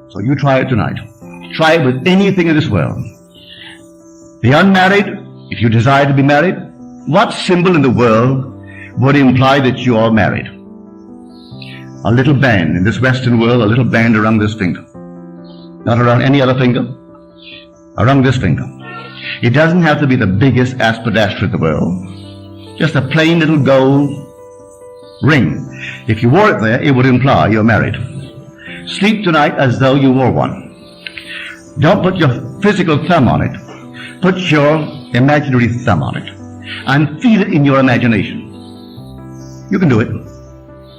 So you try it tonight. Try it with anything in this world. The unmarried, if you desire to be married, what symbol in the world would imply that you are married? A little band in this Western world, a little band around this finger. Not around any other finger, around this finger. It doesn't have to be the biggest aspidastra in the world. Just a plain little gold ring. If you wore it there, it would imply you're married. Sleep tonight as though you wore one. Don't put your physical thumb on it. Put your imaginary thumb on it. And feel it in your imagination. You can do it.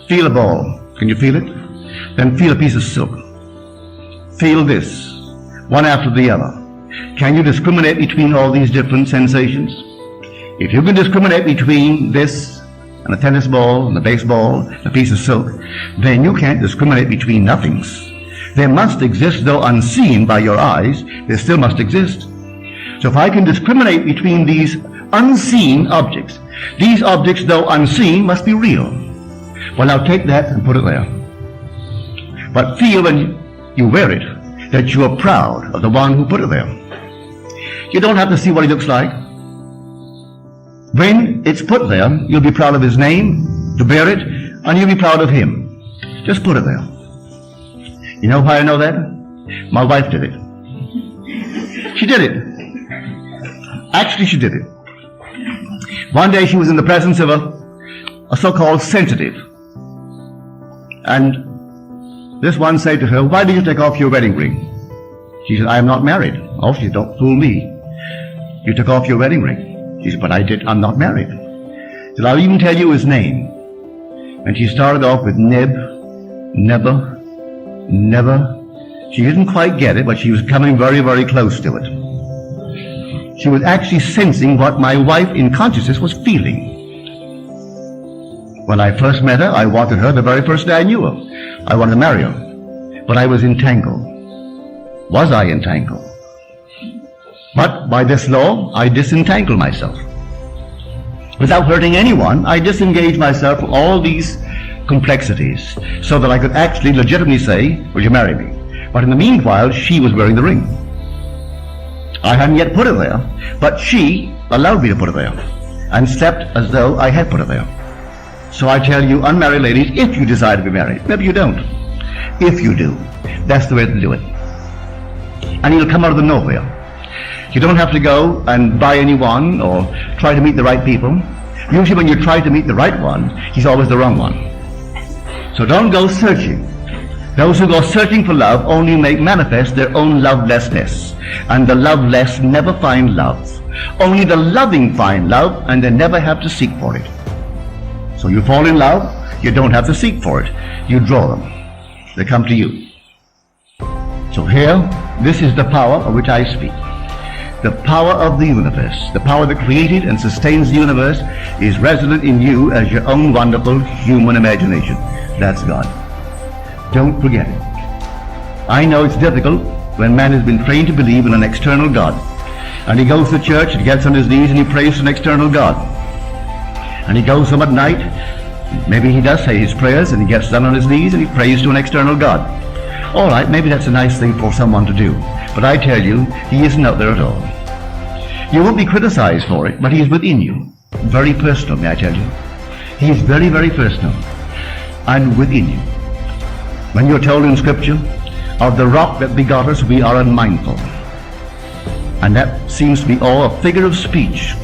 Feel a ball. Can you feel it? Then feel a piece of silk. Feel this, one after the other. Can you discriminate between all these different sensations? If you can discriminate between this and a tennis ball and a baseball and a piece of silk, then you can't discriminate between nothings. They must exist, though unseen by your eyes, they still must exist. So if I can discriminate between these unseen objects, these objects, though unseen, must be real. Well, now take that and put it there. But feel when you wear it that you are proud of the one who put it there. You don't have to see what he looks like. When it's put there, you'll be proud of his name, to bear it, and you'll be proud of him. Just put it there. You know why I know that? My wife did it. She did it. Actually, she did it. One day she was in the presence of a so-called sensitive. And this one said to her, "Why did you take off your wedding ring?" She said, "I am not married." "Oh," she said, "don't fool me. You took off your wedding ring." She said, "But I'm not married." She said, "I'll even tell you his name." And she started off with never. She didn't quite get it, but she was coming very, very close to it. She was actually sensing what my wife in consciousness was feeling. When I first met her, I wanted her the very first day I knew her. I wanted to marry her. But I was entangled. Was I entangled? But by this law, I disentangled myself. Without hurting anyone, I disengaged myself from all these complexities so that I could actually legitimately say, "Will you marry me?" But in the meanwhile, she was wearing the ring. I hadn't yet put it there, but she allowed me to put it there and slept as though I had put it there. So I tell you, unmarried ladies, if you desire to be married, maybe you don't. If you do, that's the way to do it. And it'll come out of the nowhere. You don't have to go and buy anyone or try to meet the right people. Usually when you try to meet the right one, he's always the wrong one. So don't go searching. Those who go searching for love only make manifest their own lovelessness. And the loveless never find love. Only the loving find love, and they never have to seek for it. So you fall in love, you don't have to seek for it. You draw them. They come to you. So here, this is the power of which I speak. The power of the universe, the power that created and sustains the universe, is resident in you as your own wonderful human imagination. That's God. Don't forget it. I know it's difficult when man has been trained to believe in an external God. And he goes to church and gets on his knees and he prays to an external God. And he goes home at night, maybe he does say his prayers and he gets down on his knees and he prays to an external God. All right, maybe that's a nice thing for someone to do. But I tell you, he isn't out there at all. You won't be criticized for it, but he is within you. Very personal, may I tell you. He is very, very personal and within you. When you're told in Scripture, of the rock that begot us, we are unmindful. And that seems to be all a figure of speech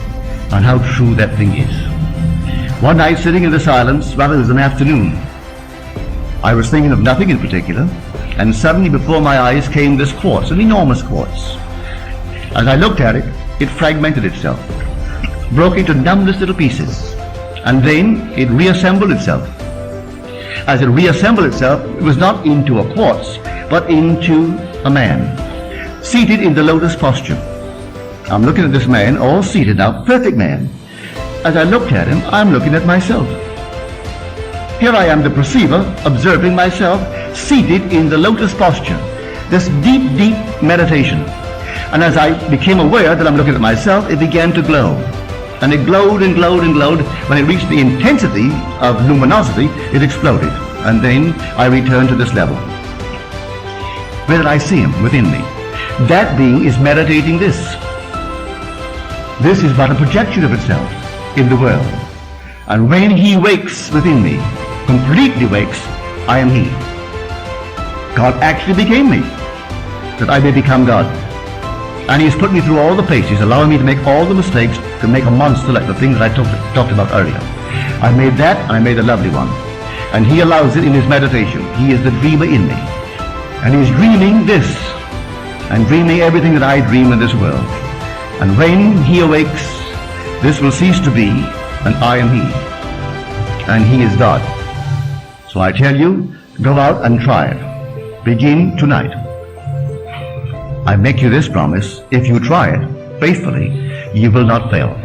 on how true that thing is. One night, sitting in the silence, rather it was an afternoon, I was thinking of nothing in particular, and suddenly before my eyes came this quartz, an enormous quartz. As I looked at it, it fragmented itself, broke into numberless little pieces, and then it reassembled itself. As it reassembled itself, it was not into a quartz, but into a man, seated in the lotus posture. I'm looking at this man, all seated now, perfect man. As I looked at him, I'm looking at myself. Here I am, the perceiver, observing myself, seated in the lotus posture, this deep, deep meditation. And as I became aware that I'm looking at myself, it began to glow. And it glowed and glowed and glowed. When it reached the intensity of luminosity, it exploded. And then I returned to this level. whether I see him within me. That being is meditating this. This is but a projection of itself in the world. And when he wakes within me, completely wakes, I am he. God actually became me, that I may become God. And he's put me through all the paces, allowing me to make all the mistakes, to make a monster like the thing that I talked about earlier. I made that, and I made a lovely one. And he allows it in his meditation. He is the dreamer in me. And he's dreaming this, and dreaming everything that I dream in this world. And when he awakes, this will cease to be, and I am he. And he is God. So I tell you, go out and try it. Begin tonight. I make you this promise: if you try it faithfully, you will not fail.